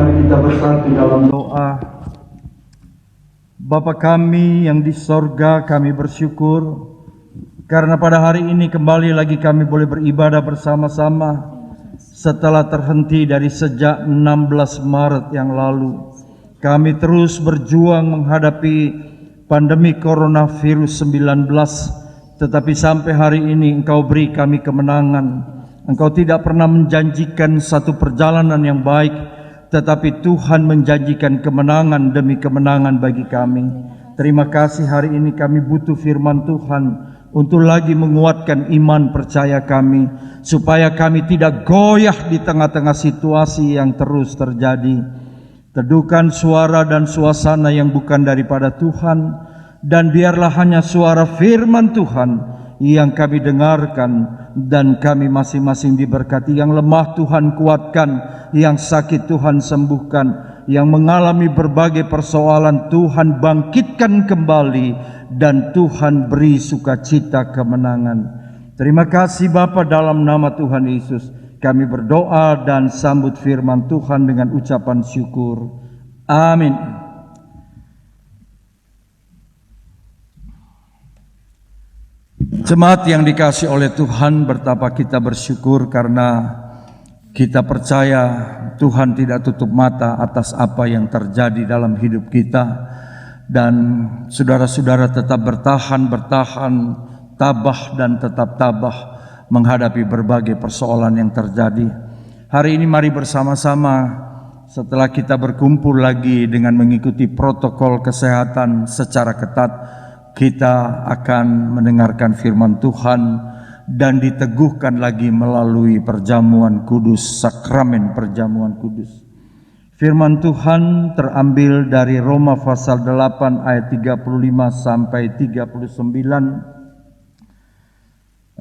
mari kita bersatu dalam doa. Bapa kami yang di sorga, kami bersyukur karena pada hari ini kembali lagi kami boleh beribadah bersama-sama setelah terhenti dari sejak 16 Maret yang lalu. Kami terus berjuang menghadapi pandemi coronavirus 19, tetapi sampai hari ini Engkau beri kami kemenangan. Engkau tidak pernah menjanjikan satu perjalanan yang baik, tetapi Tuhan menjanjikan kemenangan demi kemenangan bagi kami. Terima kasih hari ini kami butuh firman Tuhan untuk lagi menguatkan iman percaya kami, supaya kami tidak goyah di tengah-tengah situasi yang terus terjadi. Teduhkan suara dan suasana yang bukan daripada Tuhan, dan biarlah hanya suara firman Tuhan yang kami dengarkan, dan kami masing-masing diberkati. Yang lemah Tuhan kuatkan, yang sakit Tuhan sembuhkan, yang mengalami berbagai persoalan Tuhan bangkitkan kembali, dan Tuhan beri sukacita kemenangan. Terima kasih Bapa, dalam nama Tuhan Yesus kami berdoa dan sambut firman Tuhan dengan ucapan syukur. Amin. Jemaat yang dikasihi oleh Tuhan, betapa kita bersyukur karena kita percaya Tuhan tidak tutup mata atas apa yang terjadi dalam hidup kita, dan saudara-saudara tetap bertahan, tabah dan tetap tabah menghadapi berbagai persoalan yang terjadi. Hari ini mari bersama-sama, setelah kita berkumpul lagi dengan mengikuti protokol kesehatan secara ketat, kita akan mendengarkan firman Tuhan dan diteguhkan lagi melalui perjamuan kudus, sakramen perjamuan kudus. Firman Tuhan terambil dari Roma pasal 8 ayat 35 sampai 39.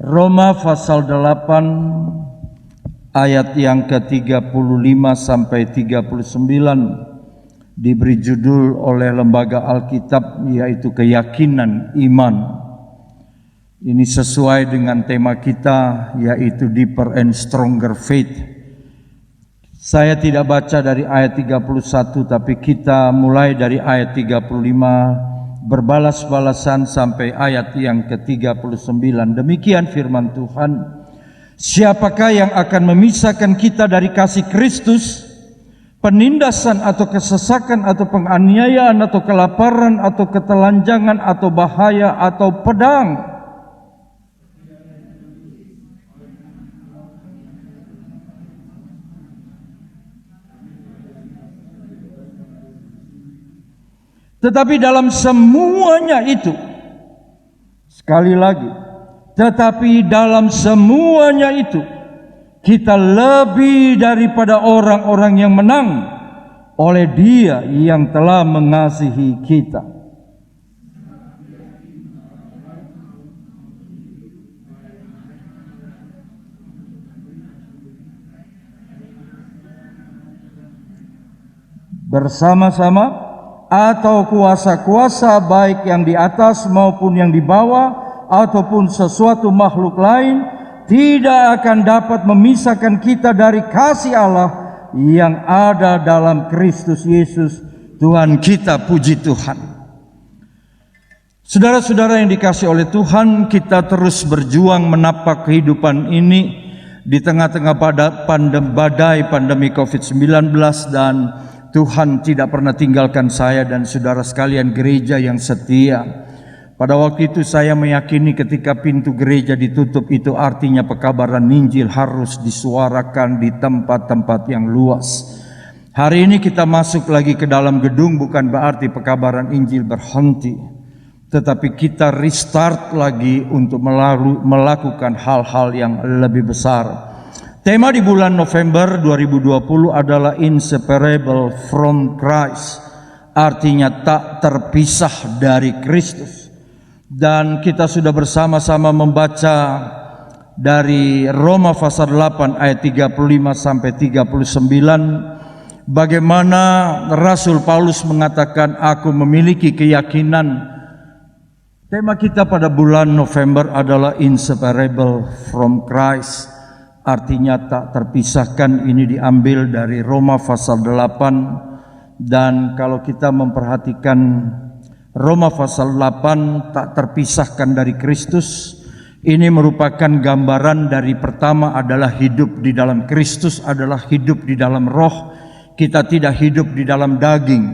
Roma pasal 8 ayat yang ke-35 sampai 39 diberi judul oleh Lembaga Alkitab, yaitu keyakinan iman. Ini sesuai dengan tema kita, yaitu Deeper and Stronger Faith. Saya tidak baca dari ayat 31, tapi kita mulai dari ayat 35 berbalas-balasan sampai ayat yang ke-39. Demikian firman Tuhan. Siapakah yang akan memisahkan kita dari kasih Kristus? Penindasan atau kesesakan atau penganiayaan atau kelaparan atau ketelanjangan atau bahaya atau pedang? Tetapi dalam semuanya itu, sekali lagi, tetapi dalam semuanya itu, kita lebih daripada orang-orang yang menang oleh Dia yang telah mengasihi kita. Bersama-sama atau kuasa-kuasa baik yang di atas maupun yang di bawah ataupun sesuatu makhluk lain tidak akan dapat memisahkan kita dari kasih Allah yang ada dalam Kristus Yesus Tuhan kita. Puji Tuhan. Saudara-saudara yang dikasihi oleh Tuhan, kita terus berjuang menapak kehidupan ini di tengah-tengah badai pandemi COVID-19, dan Tuhan tidak pernah tinggalkan saya dan saudara sekalian gereja yang setia. Pada waktu itu saya meyakini ketika pintu gereja ditutup, itu artinya pekabaran Injil harus disuarakan di tempat-tempat yang luas. Hari ini kita masuk lagi ke dalam gedung, bukan berarti pekabaran Injil berhenti, tetapi kita restart lagi untuk melakukan hal-hal yang lebih besar. Tema di bulan November 2020 adalah Inseparable from Christ, artinya tak terpisah dari Kristus. Dan kita sudah bersama-sama membaca dari Roma pasal 8 ayat 35 sampai 39, bagaimana Rasul Paulus mengatakan, aku memiliki keyakinan. Tema kita pada bulan November adalah Inseparable from Christ, artinya tak terpisahkan. Ini diambil dari Roma pasal 8, dan kalau kita memperhatikan Roma pasal 8, tak terpisahkan dari Kristus, ini merupakan gambaran dari pertama adalah hidup di dalam Kristus, adalah hidup di dalam roh. Kita tidak hidup di dalam daging,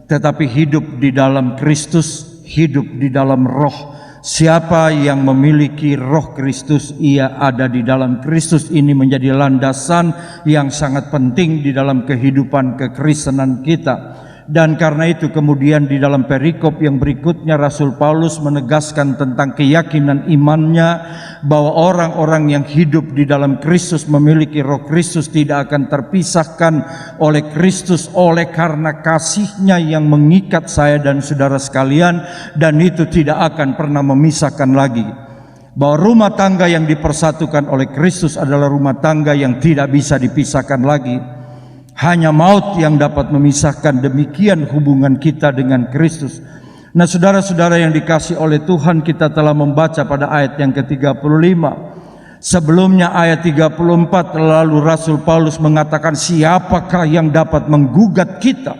tetapi hidup di dalam Kristus, hidup di dalam roh. Siapa yang memiliki roh Kristus, ia ada di dalam Kristus. Ini menjadi landasan yang sangat penting di dalam kehidupan kekristenan kita. Dan karena itu kemudian di dalam perikop yang berikutnya Rasul Paulus menegaskan tentang keyakinan imannya bahwa orang-orang yang hidup di dalam Kristus, memiliki roh Kristus, tidak akan terpisahkan oleh Kristus, oleh karena kasih-Nya yang mengikat saya dan saudara sekalian, dan itu tidak akan pernah memisahkan lagi. Bahwa rumah tangga yang dipersatukan oleh Kristus adalah rumah tangga yang tidak bisa dipisahkan lagi. Hanya maut yang dapat memisahkan. Demikian hubungan kita dengan Kristus. Nah, saudara-saudara yang dikasih oleh Tuhan, kita telah membaca pada ayat yang ke-35. Sebelumnya ayat 34, lalu Rasul Paulus mengatakan, siapakah yang dapat menggugat kita?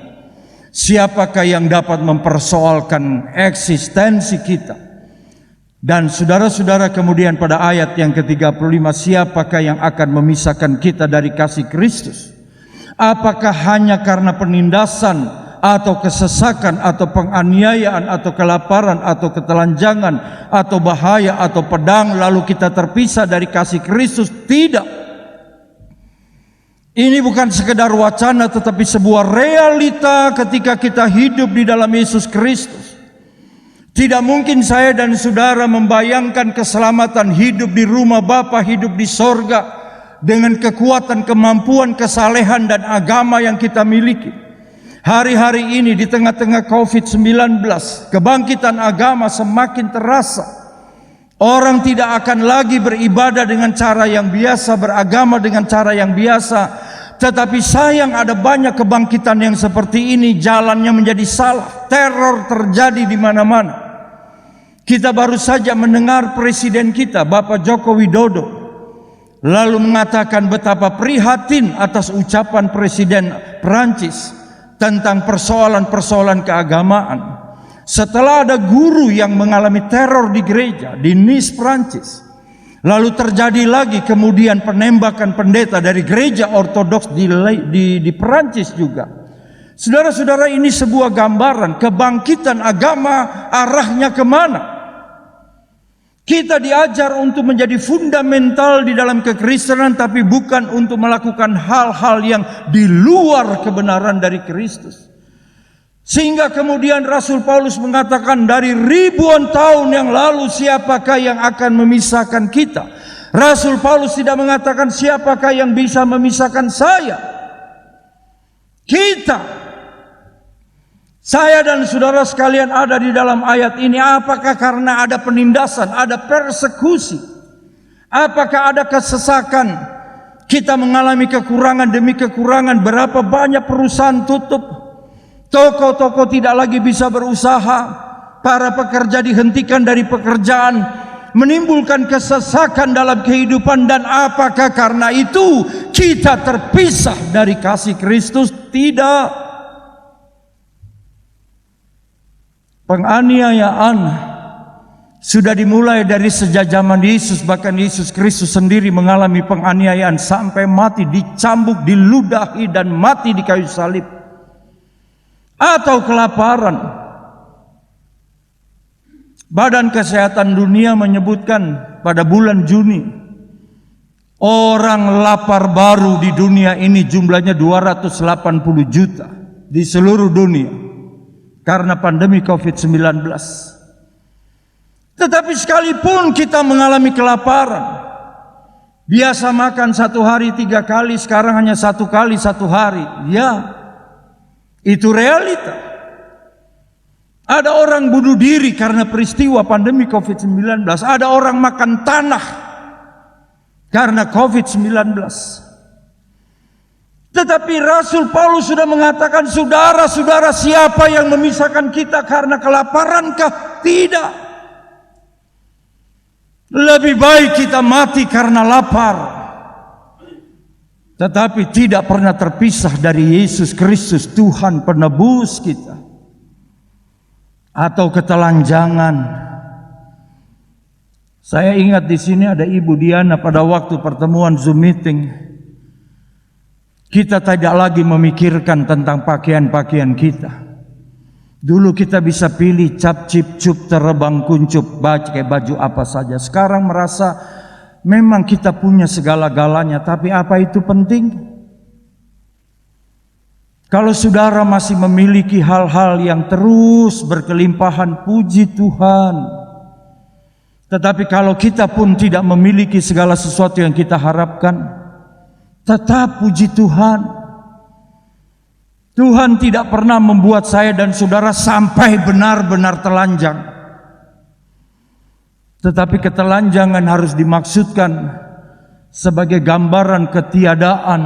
Siapakah yang dapat mempersoalkan eksistensi kita? Dan saudara-saudara kemudian pada ayat yang ke-35, siapakah yang akan memisahkan kita dari kasih Kristus? Apakah hanya karena penindasan atau kesesakan atau penganiayaan atau kelaparan atau ketelanjangan atau bahaya atau pedang lalu kita terpisah dari kasih Kristus? Tidak. Ini bukan sekedar wacana, tetapi sebuah realita ketika kita hidup di dalam Yesus Kristus. Tidak mungkin saya dan saudara membayangkan keselamatan hidup di rumah Bapa, hidup di sorga, dengan kekuatan, kemampuan, kesalehan dan agama yang kita miliki. Hari-hari ini di tengah-tengah COVID-19, kebangkitan agama semakin terasa. Orang tidak akan lagi beribadah dengan cara yang biasa, beragama dengan cara yang biasa. Tetapi sayang, ada banyak kebangkitan yang seperti ini, jalannya menjadi salah. Teror terjadi di mana-mana. Kita baru saja mendengar presiden kita, Bapak Joko Widodo, lalu mengatakan betapa prihatin atas ucapan Presiden Prancis tentang persoalan-persoalan keagamaan. Setelah ada guru yang mengalami teror di gereja di Nice, Prancis, lalu terjadi lagi kemudian penembakan pendeta dari gereja ortodoks di Prancis juga. Saudara-saudara, ini sebuah gambaran kebangkitan agama arahnya kemana. Kita diajar untuk menjadi fundamental di dalam kekristenan, tapi bukan untuk melakukan hal-hal yang di luar kebenaran dari Kristus. Sehingga kemudian Rasul Paulus mengatakan, dari ribuan tahun yang lalu siapakah yang akan memisahkan kita? Rasul Paulus tidak mengatakan siapakah yang bisa memisahkan saya. Kita. Saya dan saudara sekalian ada di dalam ayat ini. Apakah karena ada penindasan, ada persekusi? Apakah ada kesesakan? Kita mengalami kekurangan demi kekurangan. Berapa banyak perusahaan tutup, toko-toko tidak lagi bisa berusaha, para pekerja dihentikan dari pekerjaan, menimbulkan kesesakan dalam kehidupan. Dan apakah karena itu kita terpisah dari kasih Kristus? Tidak. Penganiayaan sudah dimulai dari sejak zaman Yesus. Bahkan Yesus Kristus sendiri mengalami penganiayaan sampai mati, dicambuk, diludahi dan mati di kayu salib. Atau kelaparan. Badan Kesehatan Dunia menyebutkan pada bulan Juni, orang lapar baru di dunia ini jumlahnya 280 juta di seluruh dunia. Karena pandemi COVID-19. Tetapi sekalipun kita mengalami kelaparan, biasa makan 1 hari 3 kali, sekarang hanya 1 kali 1 hari. Ya, itu realita. Ada orang bunuh diri karena peristiwa pandemi COVID-19. Ada orang makan tanah karena COVID-19. Tetapi Rasul Paulus sudah mengatakan, saudara-saudara, siapa yang memisahkan kita karena kelaparankah? Tidak. Lebih baik kita mati karena lapar tetapi tidak pernah terpisah dari Yesus Kristus, Tuhan penebus kita, atau ketelanjangan. Saya ingat di sini ada Ibu Diana pada waktu pertemuan Zoom meeting. Kita tidak lagi memikirkan tentang pakaian-pakaian kita. Dulu kita bisa pilih cap cip cup terebang kuncup pakai baju apa saja. Sekarang merasa memang kita punya segala-galanya, tapi apa itu penting? Kalau saudara masih memiliki hal-hal yang terus berkelimpahan, puji Tuhan. Tetapi kalau kita pun tidak memiliki segala sesuatu yang kita harapkan, tetap puji Tuhan. Tuhan tidak pernah membuat saya dan saudara sampai benar-benar telanjang. Tetapi ketelanjangan harus dimaksudkan sebagai gambaran ketiadaan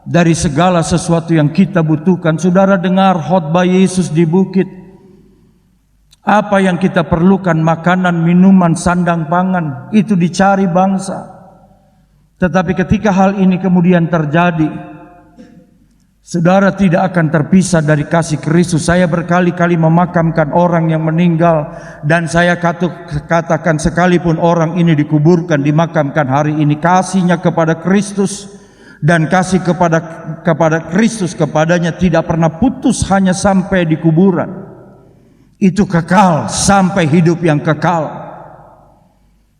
dari segala sesuatu yang kita butuhkan. Saudara dengar khotbah Yesus di bukit. Apa yang kita perlukan, makanan, minuman, sandang pangan, itu dicari bangsa. Tetapi ketika hal ini kemudian terjadi, saudara tidak akan terpisah dari kasih Kristus. Saya berkali-kali memakamkan orang yang meninggal, dan saya katakan sekalipun orang ini dikuburkan, dimakamkan hari ini, kasihnya kepada Kristus dan kasih kepada Kristus kepadanya tidak pernah putus hanya sampai di kuburan. Itu kekal sampai hidup yang kekal.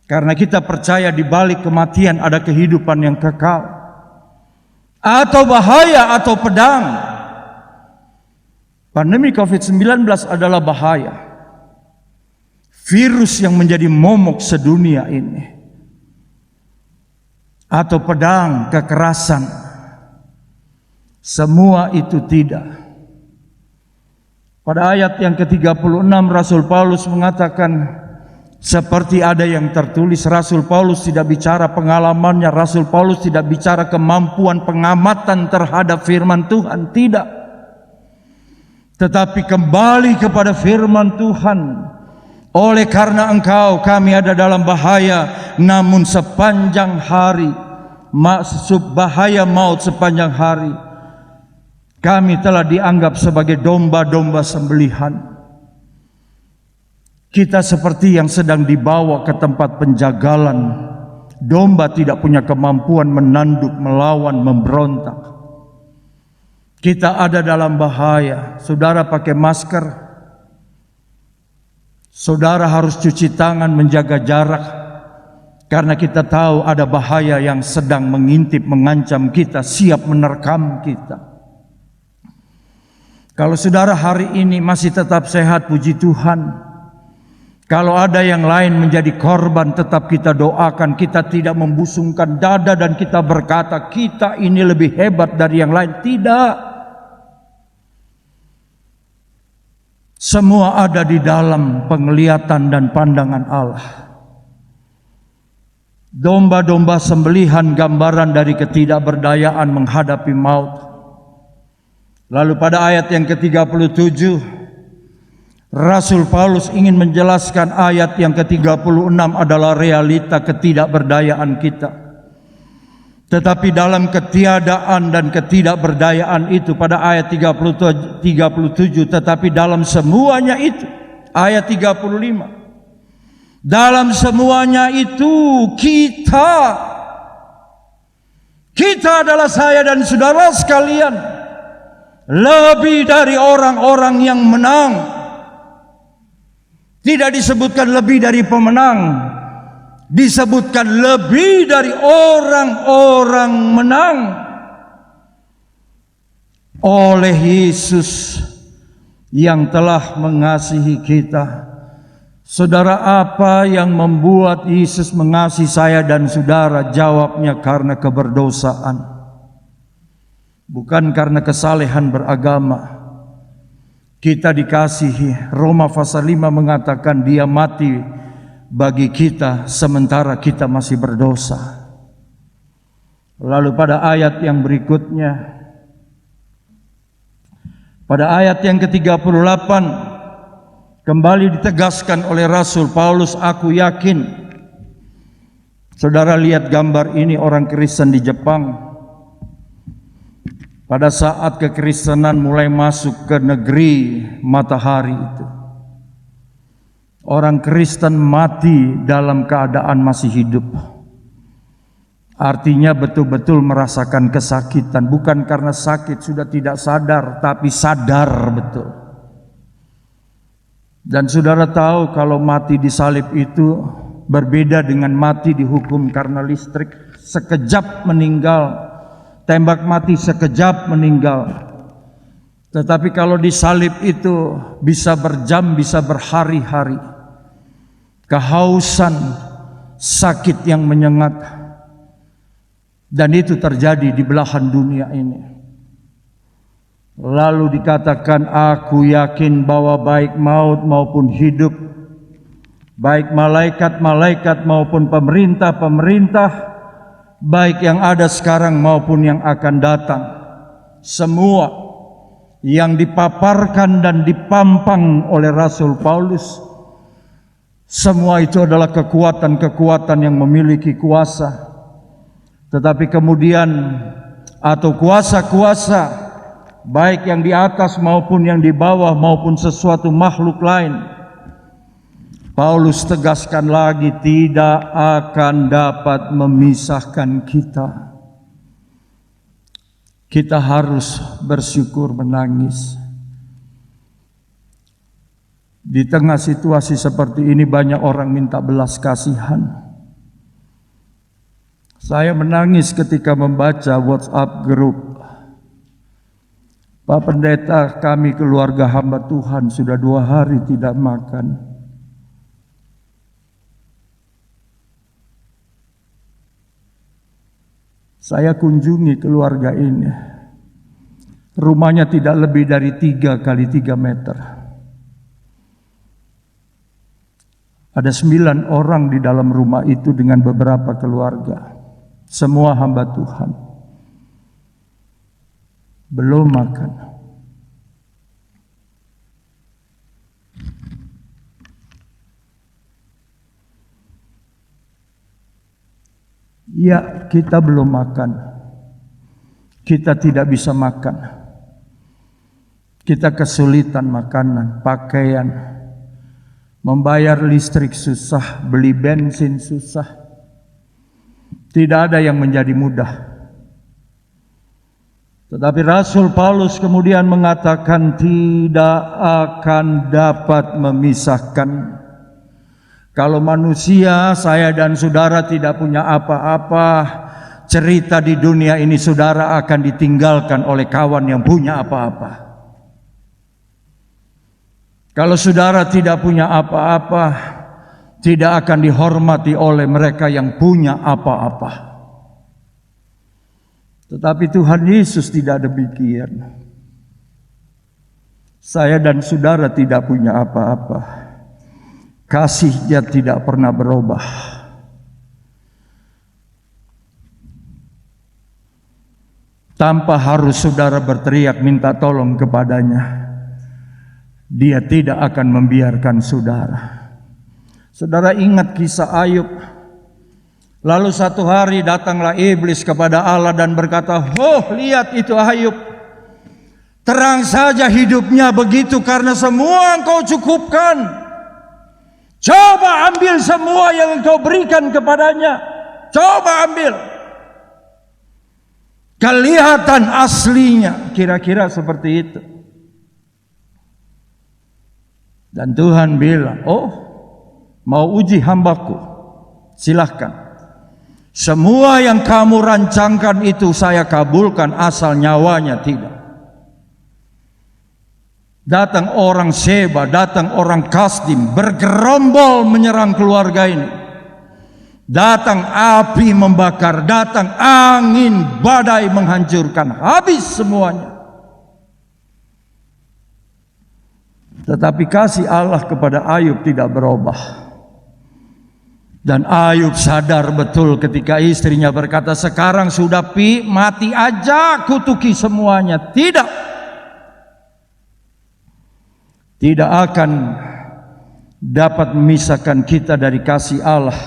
Karena kita percaya di balik kematian ada kehidupan yang kekal. Atau bahaya atau pedang. Pandemi COVID-19 adalah bahaya. Virus yang menjadi momok sedunia ini. Atau pedang, kekerasan. Semua itu tidak. Pada ayat yang ke-36 Rasul Paulus mengatakan, seperti ada yang tertulis. Rasul Paulus tidak bicara pengalamannya, Rasul Paulus tidak bicara kemampuan pengamatan terhadap firman Tuhan, tidak. Tetapi kembali kepada firman Tuhan. Oleh karena engkau kami ada dalam bahaya, namun sepanjang hari, bahaya maut sepanjang hari, kami telah dianggap sebagai domba-domba sembelihan. Kita seperti yang sedang dibawa ke tempat penjagalan. Domba tidak punya kemampuan menanduk, melawan, memberontak. Kita ada dalam bahaya. Saudara pakai masker. Saudara harus cuci tangan, menjaga jarak. Karena kita tahu ada bahaya yang sedang mengintip, mengancam kita, siap menerkam kita. Kalau saudara hari ini masih tetap sehat, puji Tuhan. Kalau ada yang lain menjadi korban, tetap kita doakan. Kita tidak membusungkan dada dan kita berkata kita ini lebih hebat dari yang lain. Tidak. Semua ada di dalam penglihatan dan pandangan Allah. Domba-domba sembelihan gambaran dari ketidakberdayaan menghadapi maut. Lalu pada ayat yang ke-37 Rasul Paulus ingin menjelaskan ayat yang ke-36 adalah realita ketidakberdayaan kita. Tetapi dalam ketiadaan dan ketidakberdayaan itu pada ayat 37, tetapi dalam semuanya itu, ayat 35. Dalam semuanya itu kita adalah saya dan saudara sekalian lebih dari orang-orang yang menang. Tidak disebutkan lebih dari pemenang, disebutkan lebih dari orang-orang menang. Oleh Yesus yang telah mengasihi kita. Saudara, apa yang membuat Yesus mengasihi saya dan saudara? Jawabnya karena keberdosaan. Bukan karena kesalehan beragama. Kita dikasihi. Roma pasal 5 mengatakan dia mati bagi kita sementara kita masih berdosa. Lalu pada ayat yang berikutnya, pada ayat yang ke-38 kembali ditegaskan oleh Rasul Paulus, aku yakin. Saudara lihat gambar ini, orang Kristen di Jepang. pada saat kekristenan mulai masuk ke negeri matahari itu, orang Kristen mati dalam keadaan masih hidup. Artinya betul-betul merasakan kesakitan, bukan karena sakit sudah tidak sadar, tapi sadar betul. Dan saudara tahu kalau mati di salib itu berbeda dengan mati dihukum karena listrik, sekejap meninggal, tembak mati sekejap meninggal. Tetapi kalau di salib itu bisa berjam, bisa berhari-hari. Kehausan, sakit yang menyengat. Dan itu terjadi di belahan dunia ini. Lalu dikatakan, aku yakin bahwa baik maut maupun hidup, baik malaikat-malaikat maupun pemerintah-pemerintah, baik yang ada sekarang maupun yang akan datang, semua yang dipaparkan dan dipampang oleh Rasul Paulus, semua itu adalah kekuatan-kekuatan yang memiliki kuasa. Tetapi kemudian atau kuasa-kuasa baik yang di atas maupun yang di bawah maupun sesuatu makhluk lain, Paulus tegaskan lagi, tidak akan dapat memisahkan kita. Kita harus bersyukur, menangis. Di tengah situasi seperti ini banyak orang minta belas kasihan. Saya menangis ketika membaca WhatsApp grup. Pak Pendeta, kami keluarga hamba Tuhan sudah 2 hari tidak makan. Saya kunjungi keluarga ini. Rumahnya tidak lebih dari 3 kali 3 meter. Ada 9 orang di dalam rumah itu dengan beberapa keluarga. Semua hamba Tuhan. Belum makan. Ya, kita belum makan. Kita tidak bisa makan. Kita kesulitan makanan, pakaian, membayar listrik susah, beli bensin susah. Tidak ada yang menjadi mudah. Tetapi Rasul Paulus kemudian mengatakan tidak akan dapat memisahkan. Kalau manusia, saya dan saudara tidak punya apa-apa, cerita di dunia ini saudara akan ditinggalkan oleh kawan yang punya apa-apa. Kalau saudara tidak punya apa-apa, tidak akan dihormati oleh mereka yang punya apa-apa. Tetapi Tuhan Yesus tidak demikian. Saya dan saudara tidak punya apa-apa. Kasih-Nya tidak pernah berubah. Tanpa harus saudara berteriak minta tolong kepadanya, Dia tidak akan membiarkan saudara. Saudara ingat kisah Ayub. Lalu satu hari datanglah iblis kepada Allah dan berkata, "Oh, lihat itu Ayub. Terang saja hidupnya begitu karena semua engkau cukupkan. Coba ambil semua yang engkau berikan kepadanya. Coba ambil. Kelihatan aslinya." Kira-kira seperti itu. Dan Tuhan bilang, "Oh, mau uji hambaku? Silahkan. Semua yang kamu rancangkan itu saya kabulkan asal nyawanya tidak." Datang orang Seba, datang orang Kasdim, bergerombol menyerang keluarga ini. Datang api membakar, datang angin badai menghancurkan, habis semuanya. Tetapi kasih Allah kepada Ayub tidak berubah. Dan Ayub sadar betul ketika istrinya berkata, "Sekarang sudah mati aja, kutuki semuanya." Tidak akan dapat memisahkan kita dari kasih Allah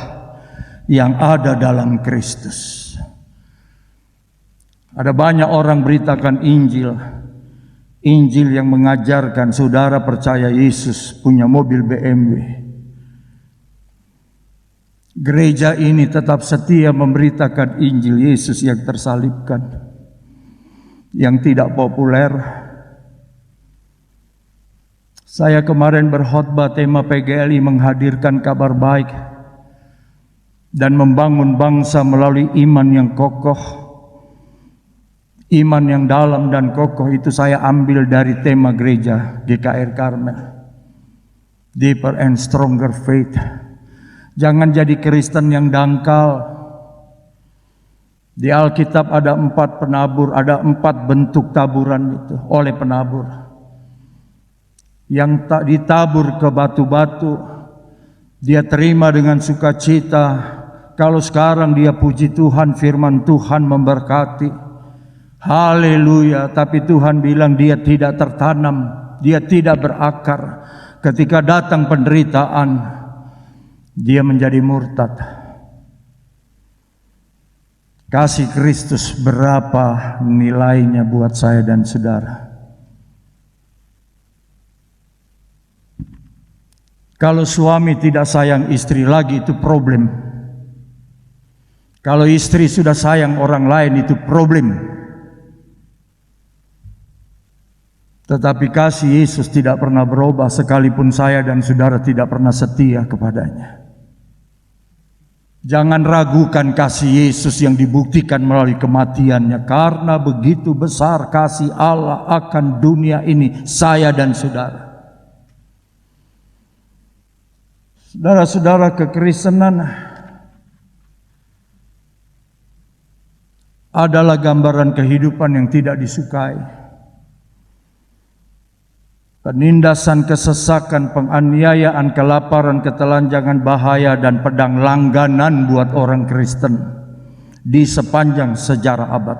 yang ada dalam Kristus. Ada banyak orang beritakan Injil. Injil yang mengajarkan saudara percaya Yesus, punya mobil BMW. Gereja ini tetap setia memberitakan Injil Yesus yang tersalibkan, yang tidak populer. Saya kemarin berkhotbah tema PGLI menghadirkan kabar baik dan membangun bangsa melalui iman yang kokoh. Iman yang dalam dan kokoh itu saya ambil dari tema gereja GKR Karmel. Deeper and Stronger Faith. Jangan jadi Kristen yang dangkal. Di Alkitab ada 4 penabur, ada 4 bentuk taburan itu oleh penabur. Yang tak ditabur ke batu-batu, dia terima dengan sukacita. Kalau sekarang dia puji Tuhan, firman Tuhan memberkati. Haleluya. Tapi Tuhan bilang dia tidak tertanam, dia tidak berakar. Ketika datang penderitaan, dia menjadi murtad. Kasih Kristus berapa nilainya buat saya dan saudara? Kalau suami tidak sayang istri lagi itu problem. Kalau istri sudah sayang orang lain itu problem. Tetapi kasih Yesus tidak pernah berubah sekalipun saya dan saudara tidak pernah setia kepadanya. Jangan ragukan kasih Yesus yang dibuktikan melalui kematiannya, karena begitu besar kasih Allah akan dunia ini, saya dan saudara. Saudara-saudara, kekristenan adalah gambaran kehidupan yang tidak disukai. Penindasan, kesesakan, penganiayaan, kelaparan, ketelanjangan, bahaya, dan pedang langganan buat orang Kristen di sepanjang sejarah abad.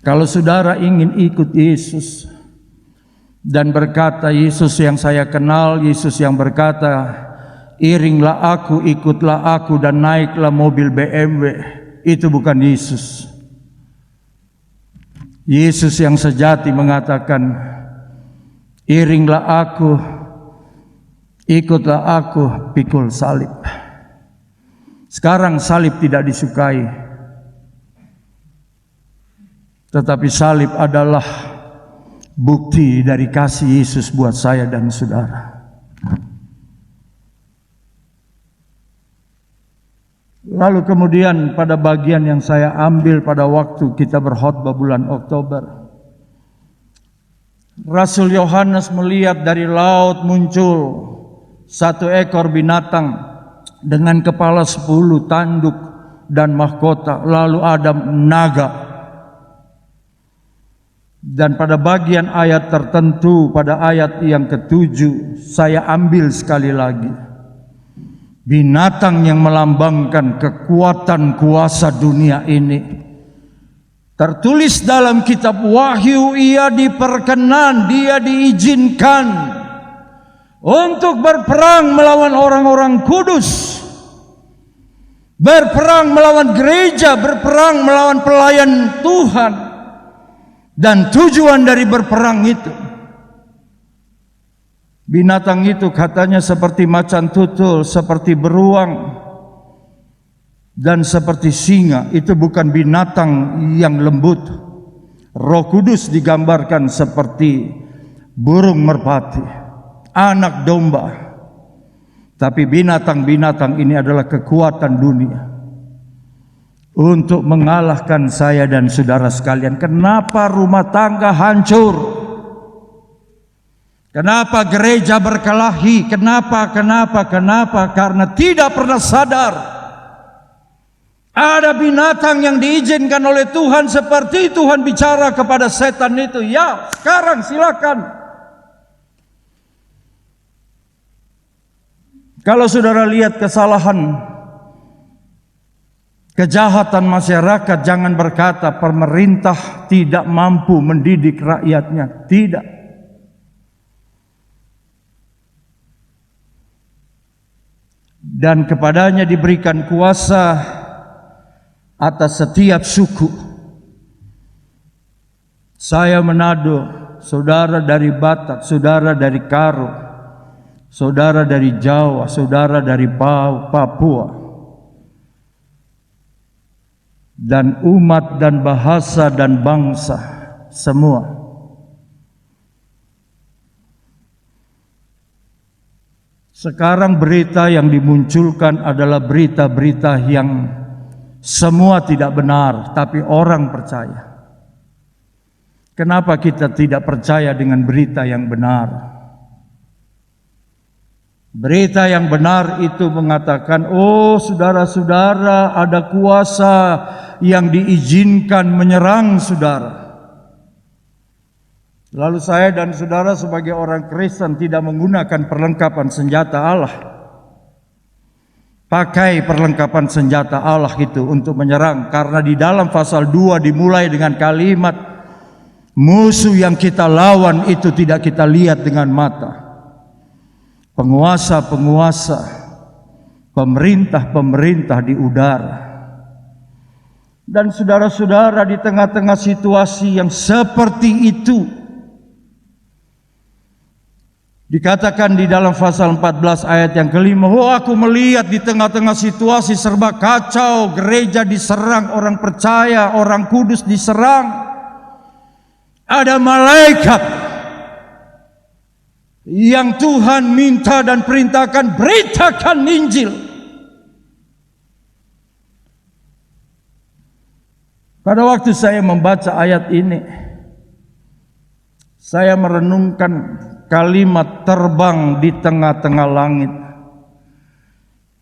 Kalau saudara ingin ikut Yesus dan berkata, Yesus yang saya kenal, Yesus yang berkata, iringlah aku, ikutlah aku, dan naiklah mobil BMW, itu bukan Yesus. Yesus yang sejati mengatakan, iringlah aku, ikutlah aku, pikul salib. Sekarang salib tidak disukai, tetapi salib adalah bukti dari kasih Yesus buat saya dan saudara. Lalu kemudian pada bagian yang saya ambil pada waktu kita berkhotbah bulan Oktober, Rasul Yohanes melihat dari laut muncul 1 ekor binatang dengan kepala 10, tanduk dan mahkota, lalu ada naga. Dan pada bagian ayat tertentu, pada ayat yang ke-7, saya ambil sekali lagi. Binatang yang melambangkan kekuatan kuasa dunia ini. Tertulis dalam kitab Wahyu, ia diperkenan, dia diizinkan untuk berperang melawan orang-orang kudus, berperang melawan gereja, berperang melawan pelayan Tuhan. Dan tujuan dari berperang itu, binatang itu katanya seperti macan tutul, seperti beruang, dan seperti singa. Itu bukan binatang yang lembut. Roh Kudus digambarkan seperti burung merpati, anak domba. Tapi binatang-binatang ini adalah kekuatan dunia untuk mengalahkan saya dan saudara sekalian. Kenapa rumah tangga hancur? Kenapa gereja berkelahi? Kenapa? Karena tidak pernah sadar ada binatang yang diizinkan oleh Tuhan, seperti Tuhan bicara kepada setan itu, ya sekarang silakan. Kalau saudara lihat kesalahan, kejahatan masyarakat, jangan berkata pemerintah tidak mampu mendidik rakyatnya. Tidak. Dan kepadanya diberikan kuasa atas setiap suku. Saya Manado, saudara dari Batak, saudara dari Karo, saudara dari Jawa, saudara dari Papua, dan umat dan bahasa dan bangsa semua. Sekarang berita yang dimunculkan adalah berita-berita yang semua tidak benar, tapi orang percaya. Kenapa kita tidak percaya dengan berita yang benar? Berita yang benar itu mengatakan, oh saudara-saudara, ada kuasa yang diizinkan menyerang saudara. Lalu saya dan saudara sebagai orang Kristen tidak menggunakan perlengkapan senjata Allah. Pakai perlengkapan senjata Allah itu untuk menyerang. Karena di dalam pasal 2 dimulai dengan kalimat, musuh yang kita lawan itu tidak kita lihat dengan mata. Penguasa-penguasa, pemerintah-pemerintah di udara. Dan saudara-saudara, di tengah-tengah situasi yang seperti itu, dikatakan di dalam pasal 14 ayat yang kelima, oh aku melihat di tengah-tengah situasi serba kacau, gereja diserang, orang percaya, orang kudus diserang. Ada malaikat yang Tuhan minta dan perintahkan, beritakan Injil. Pada waktu saya membaca ayat ini, saya merenungkan kalimat terbang di tengah-tengah langit.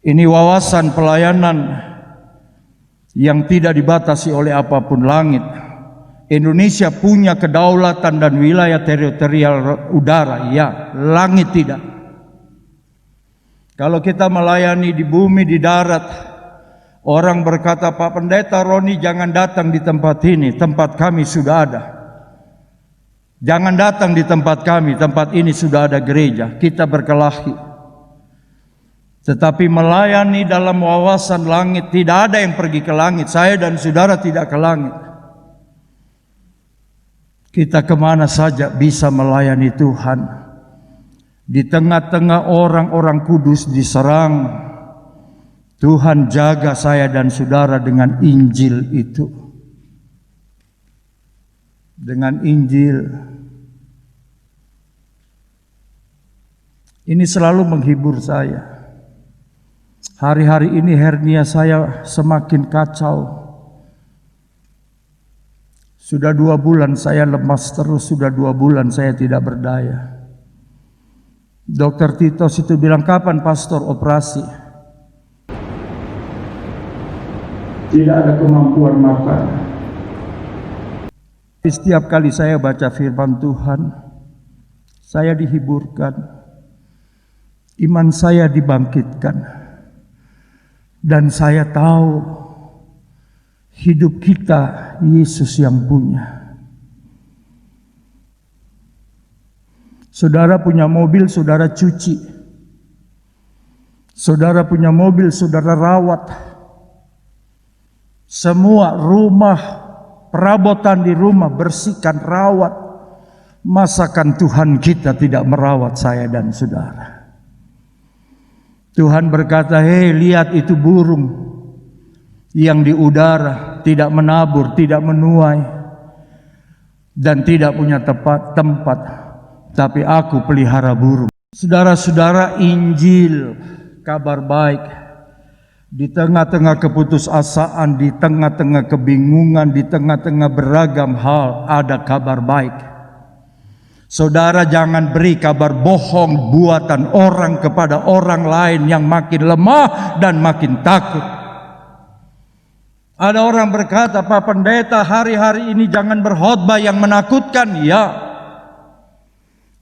Ini wawasan pelayanan yang tidak dibatasi oleh apapun langit. Indonesia punya kedaulatan dan wilayah teritorial udara, ya, langit tidak. Kalau kita melayani di bumi, di darat, orang berkata, Pak Pendeta Roni jangan datang di tempat ini, tempat kami sudah ada. Jangan datang di tempat kami, tempat ini sudah ada gereja, kita berkelahi. Tetapi melayani dalam wawasan langit, tidak ada yang pergi ke langit. Saya dan saudara tidak ke langit. Kita kemana saja bisa melayani Tuhan. Di tengah-tengah orang-orang kudus diserang, Tuhan jaga saya dan saudara dengan Injil itu. Dengan Injil. Ini selalu menghibur saya. Hari-hari ini hernia saya semakin kacau. Sudah 2 bulan saya lemas terus, sudah 2 bulan saya tidak berdaya. Dokter Titos itu bilang, kapan pastor operasi? Tidak ada kemampuan makan. Setiap kali saya baca firman Tuhan, saya dihiburkan, iman saya dibangkitkan, dan saya tahu hidup kita Yesus yang punya. Saudara punya mobil, saudara cuci. Saudara punya mobil, saudara rawat. Semua rumah, perabotan di rumah, bersihkan, rawat. Masakan Tuhan kita tidak merawat saya dan saudara? Tuhan berkata, hei lihat itu burung yang di udara, tidak menabur, tidak menuai, dan tidak punya tempat, tapi aku pelihara burung. Saudara-saudara, Injil, kabar baik. Di tengah-tengah keputusasaan, di tengah-tengah kebingungan, di tengah-tengah beragam hal, ada kabar baik. Saudara jangan beri kabar bohong buatan orang kepada orang lain yang makin lemah dan makin takut. Ada orang berkata, Pak Pendeta, hari-hari ini jangan berkhotbah yang menakutkan. Ya.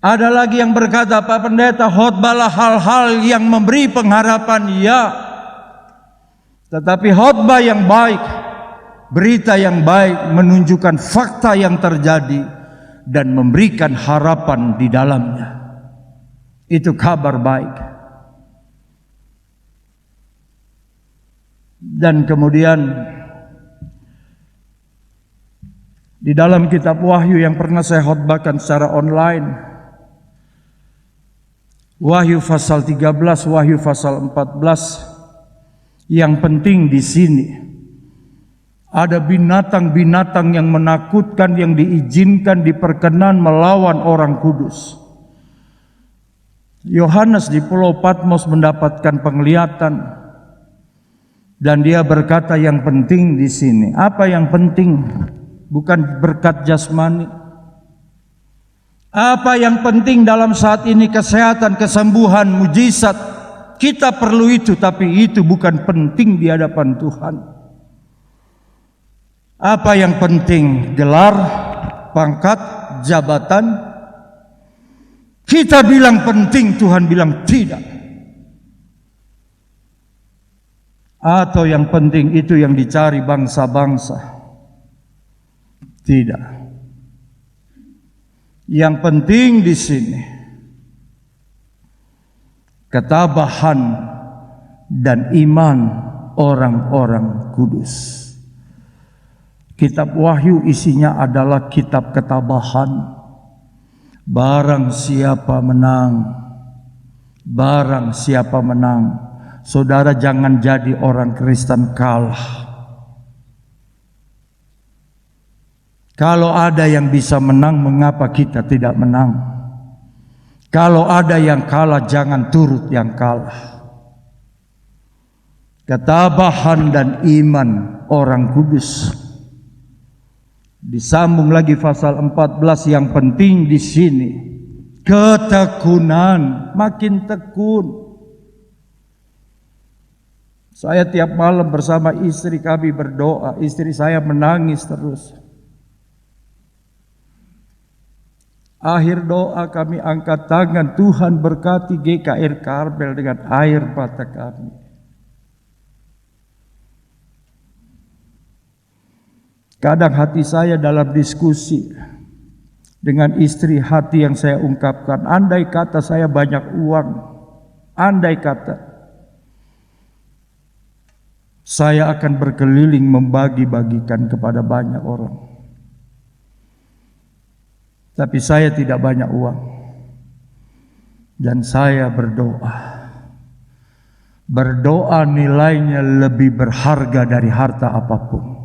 Ada lagi yang berkata, Pak Pendeta, khotbahlah hal-hal yang memberi pengharapan. Ya. Tetapi khotbah yang baik, berita yang baik, menunjukkan fakta yang terjadi dan memberikan harapan di dalamnya. Itu kabar baik. Dan kemudian Di dalam kitab Wahyu yang pernah saya khotbahkan secara online, Wahyu pasal 13, Wahyu pasal 14, yang penting di sini ada binatang-binatang yang menakutkan yang diizinkan diperkenan melawan orang kudus. Yohanes di Pulau Patmos mendapatkan penglihatan dan dia berkata yang penting di sini. Apa yang penting? Bukan berkat jasmani. Apa yang penting dalam saat ini? Kesehatan, kesembuhan, mujizat. Kita perlu itu, tapi itu bukan penting di hadapan Tuhan. Apa yang penting? Gelar, pangkat, jabatan. Kita bilang penting, Tuhan bilang tidak. Atau yang penting itu yang dicari bangsa-bangsa? Tidak. Yang penting di sini ketabahan dan iman orang-orang kudus. Kitab Wahyu isinya adalah kitab ketabahan. Barang siapa menang, barang siapa menang. Saudara jangan jadi orang Kristen kalah. Kalau ada yang bisa menang, mengapa kita tidak menang? Kalau ada yang kalah, jangan turut yang kalah. Ketabahan dan iman orang kudus. Disambung lagi pasal 14 yang penting di sini. Ketekunan, makin tekun. Saya tiap malam bersama istri kami berdoa, istri saya menangis terus. Akhir doa kami angkat tangan, Tuhan berkati GKR Karmel dengan air mata kami. Kadang hati saya dalam diskusi dengan istri, hati yang saya ungkapkan, andai kata saya banyak uang, andai kata saya akan berkeliling membagi-bagikan kepada banyak orang. Tapi saya tidak banyak uang. Dan saya berdoa. Berdoa nilainya lebih berharga dari harta apapun.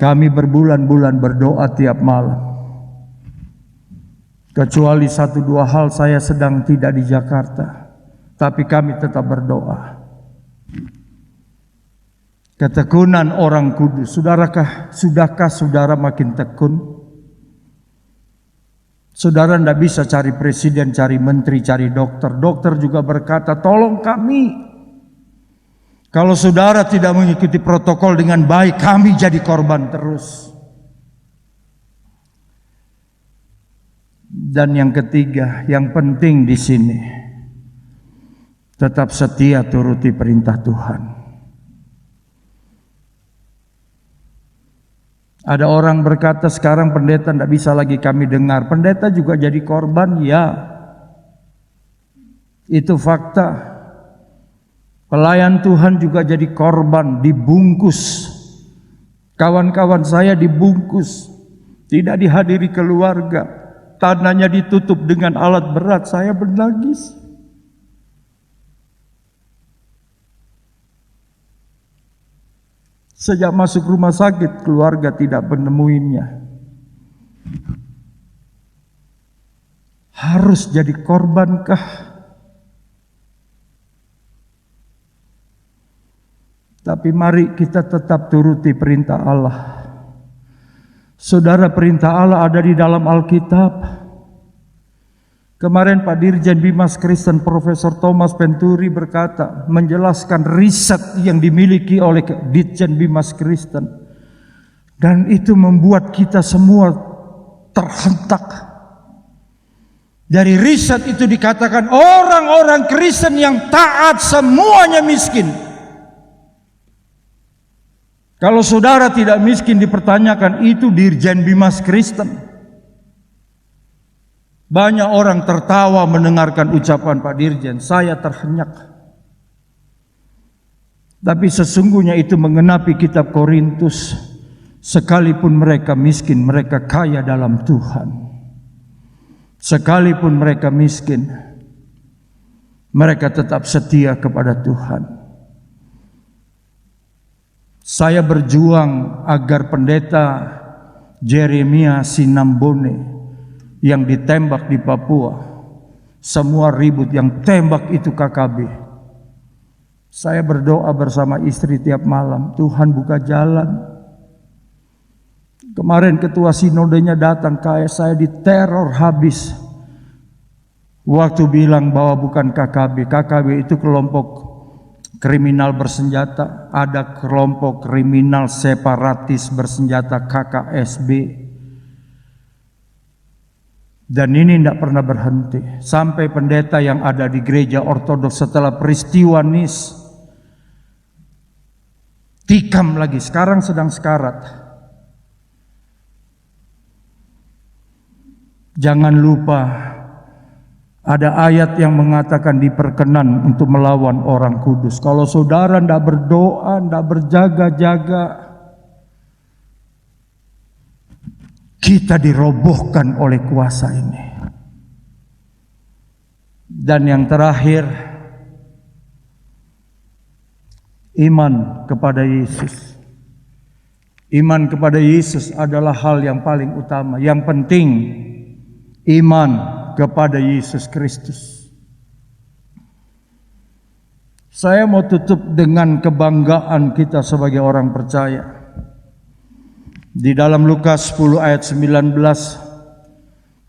Kami berbulan-bulan berdoa tiap malam. Kecuali 1-2 hal saya sedang tidak di Jakarta. Tapi kami tetap berdoa. Ketekunan orang kudus. Sudahkah saudara makin tekun? Saudara tidak bisa cari presiden, cari menteri, cari dokter. Dokter juga berkata, tolong kami. Kalau saudara tidak mengikuti protokol dengan baik, kami jadi korban terus. Dan yang ketiga, yang penting di sini, tetap setia turuti perintah Tuhan. Ada orang berkata sekarang pendeta tidak bisa lagi kami dengar. Pendeta juga jadi korban, ya. Itu fakta. Pelayan Tuhan juga jadi korban, dibungkus. Kawan-kawan saya dibungkus, tidak dihadiri keluarga. Tanahnya ditutup dengan alat berat, saya menangis. Sejak masuk rumah sakit, keluarga tidak menemuinya. Harus jadi korbankah? Tapi mari kita tetap turuti perintah Allah. Saudara, perintah Allah ada di dalam Alkitab. Kemarin Pak Dirjen Bimas Kristen Profesor Thomas Penturi berkata, menjelaskan riset yang dimiliki oleh Dirjen Bimas Kristen. Dan itu membuat kita semua terhentak. Dari riset itu dikatakan orang-orang Kristen yang taat semuanya miskin. Kalau saudara tidak miskin dipertanyakan, itu Dirjen Bimas Kristen. Banyak orang tertawa mendengarkan ucapan Pak Dirjen. Saya terhenyak. Tapi sesungguhnya itu mengenapi kitab Korintus, sekalipun mereka miskin, mereka kaya dalam Tuhan. Sekalipun mereka miskin, mereka tetap setia kepada Tuhan. Saya berjuang agar pendeta Jeremia Sinambone yang ditembak di Papua, semua ribut yang tembak itu KKB. Saya berdoa bersama istri tiap malam, Tuhan buka jalan. Kemarin ketua sinodenya datang, kayak saya diteror habis. Waktu bilang bahwa bukan KKB. KKB itu kelompok kriminal bersenjata. Ada kelompok kriminal separatis bersenjata KKSB. Dan ini tidak pernah berhenti. Sampai pendeta yang ada di gereja ortodoks setelah peristiwa NIS tikam lagi, sekarang sedang sekarat. Jangan lupa ada ayat yang mengatakan diperkenan untuk melawan orang kudus. Kalau saudara tidak berdoa, tidak berjaga-jaga, kita dirobohkan oleh kuasa ini. Dan yang terakhir, iman kepada Yesus. Iman kepada Yesus adalah hal yang paling utama. Yang penting, iman kepada Yesus Kristus. Saya mau tutup dengan kebanggaan kita sebagai orang percaya. Di dalam Lukas 10 ayat 19,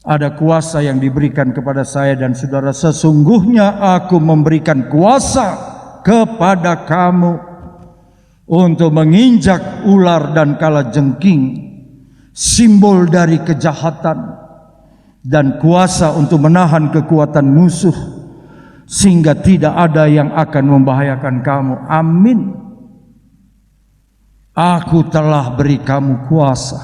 ada kuasa yang diberikan kepada saya dan saudara. Sesungguhnya aku memberikan kuasa kepada kamu untuk menginjak ular dan kalajengking, simbol dari kejahatan, dan kuasa untuk menahan kekuatan musuh, sehingga tidak ada yang akan membahayakan kamu. Amin. Aku telah beri kamu kuasa.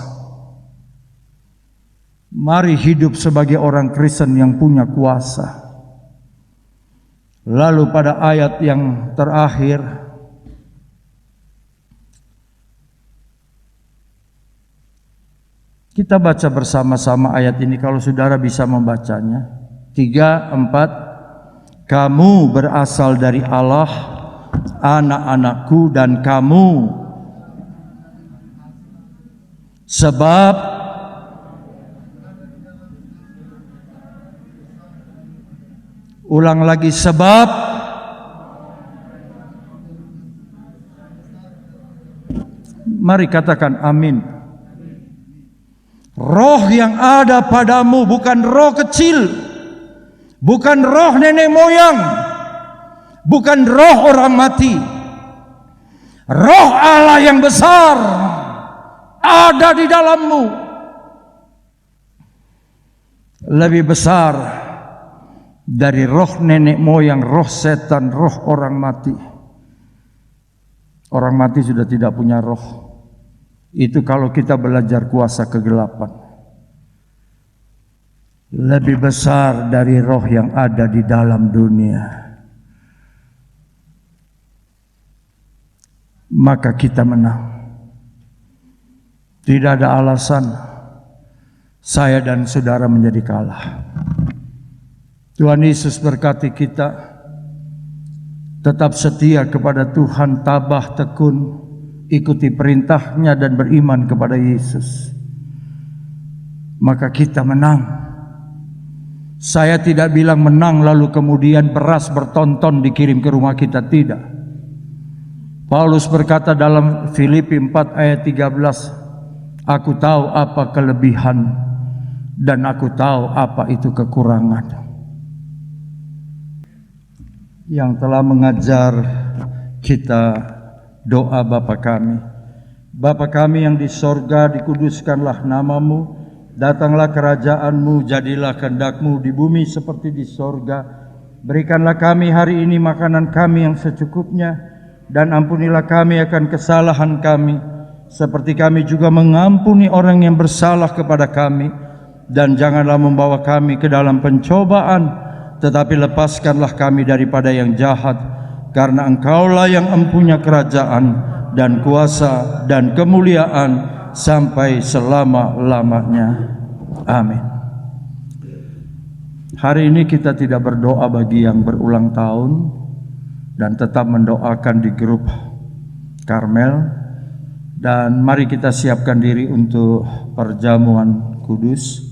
Mari hidup sebagai orang Kristen yang punya kuasa. Lalu pada ayat yang terakhir, kita baca bersama-sama ayat ini kalau saudara bisa membacanya. 3, 4. Kamu berasal dari Allah, anak-anakku, dan kamu sebab ulang lagi, sebab mari katakan amin. Roh yang ada padamu bukan roh kecil, bukan roh nenek moyang, bukan roh orang mati. Roh Allah yang besar ada di dalammu, lebih besar dari roh nenek moyang, roh setan, roh orang mati. Orang mati sudah tidak punya roh. Itu kalau kita belajar kuasa kegelapan. Lebih besar dari roh yang ada di dalam dunia. Maka kita menang. Tidak ada alasan saya dan saudara menjadi kalah. Tuhan Yesus berkati kita, tetap setia kepada Tuhan, tabah tekun, ikuti perintahnya dan beriman kepada Yesus. Maka kita menang. Saya tidak bilang menang lalu kemudian beras bertonton dikirim ke rumah kita, tidak. Paulus berkata dalam Filipi 4 ayat 13, aku tahu apa kelebihan dan aku tahu apa itu kekurangan. Yang telah mengajar kita doa Bapa kami. Bapa kami yang di sorga, dikuduskanlah namamu, datanglah kerajaanmu, jadilah kehendak-mu di bumi seperti di sorga. Berikanlah kami hari ini makanan kami yang secukupnya, dan ampunilah kami akan kesalahan kami, seperti kami juga mengampuni orang yang bersalah kepada kami. Dan janganlah membawa kami ke dalam pencobaan, tetapi lepaskanlah kami daripada yang jahat, karena Engkaulah yang empunya kerajaan dan kuasa dan kemuliaan sampai selama-lamanya. Amin. Hari ini kita tidak berdoa bagi yang berulang tahun dan tetap mendoakan di grup Karmel. Dan mari kita siapkan diri untuk perjamuan kudus.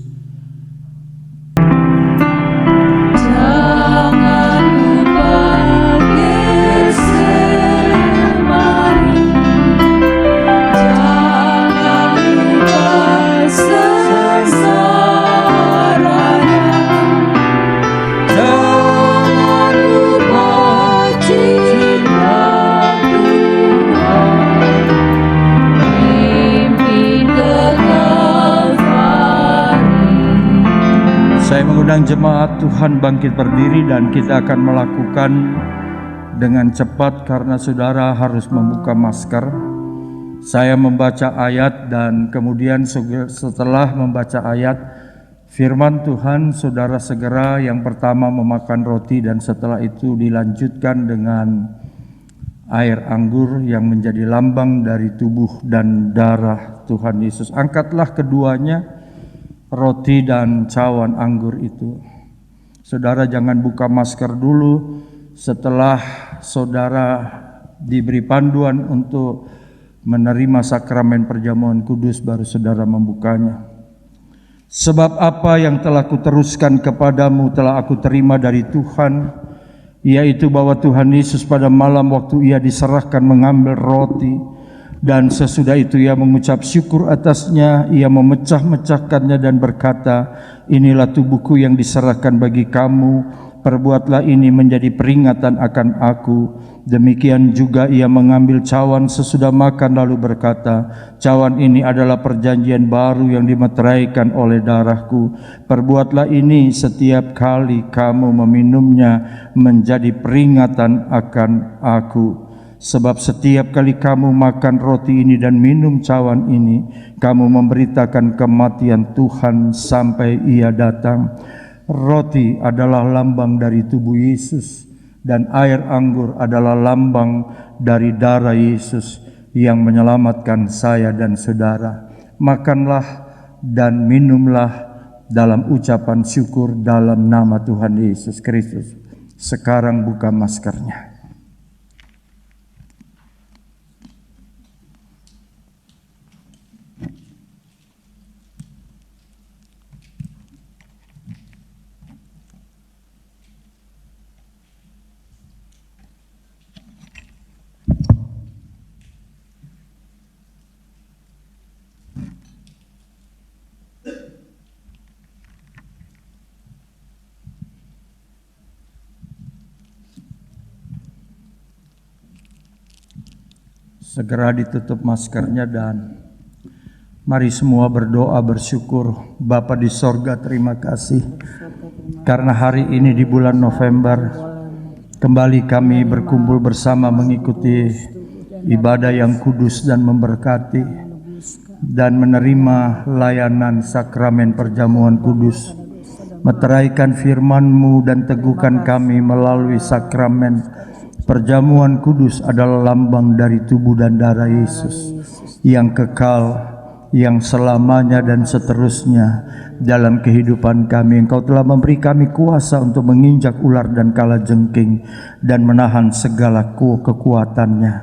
Saya mengundang jemaat Tuhan bangkit berdiri dan kita akan melakukan dengan cepat karena saudara harus membuka masker. Saya membaca ayat dan kemudian setelah membaca ayat firman Tuhan, saudara segera yang pertama memakan roti dan setelah itu dilanjutkan dengan air anggur yang menjadi lambang dari tubuh dan darah Tuhan Yesus. Angkatlah keduanya, roti dan cawan anggur itu. Saudara jangan buka masker dulu. Setelah saudara diberi panduan untuk menerima sakramen perjamuan kudus, baru saudara membukanya. Sebab apa yang telah kuteruskan kepadamu telah aku terima dari Tuhan, yaitu bahwa Tuhan Yesus pada malam waktu ia diserahkan mengambil roti, dan sesudah itu ia mengucap syukur atasnya, ia memecah-mecahkannya dan berkata, inilah tubuhku yang diserahkan bagi kamu, perbuatlah ini menjadi peringatan akan aku. Demikian juga ia mengambil cawan sesudah makan lalu berkata, cawan ini adalah perjanjian baru yang dimeteraikan oleh darahku. Perbuatlah ini setiap kali kamu meminumnya menjadi peringatan akan aku. Sebab setiap kali kamu makan roti ini dan minum cawan ini, kamu memberitakan kematian Tuhan sampai ia datang. Roti adalah lambang dari tubuh Yesus dan air anggur adalah lambang dari darah Yesus yang menyelamatkan saya dan saudara. Makanlah dan minumlah dalam ucapan syukur dalam nama Tuhan Yesus Kristus. Sekarang buka maskernya. Segera ditutup maskernya dan mari semua berdoa bersyukur. Bapa di sorga, terima kasih karena hari ini di bulan November kembali kami berkumpul bersama mengikuti ibadah yang kudus dan memberkati dan menerima layanan sakramen perjamuan kudus. Meteraikan firman-Mu dan teguhkan kami melalui sakramen perjamuan kudus adalah lambang dari tubuh dan darah Yesus yang kekal, yang selamanya dan seterusnya dalam kehidupan kami. Engkau telah memberi kami kuasa untuk menginjak ular dan kalajengking dan menahan segala kekuatannya.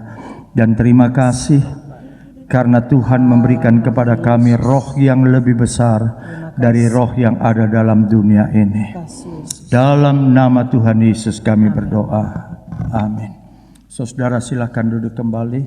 Dan terima kasih karena Tuhan memberikan kepada kami roh yang lebih besar dari roh yang ada dalam dunia ini. Dalam nama Tuhan Yesus kami berdoa. Amin. Saudara silakan duduk kembali.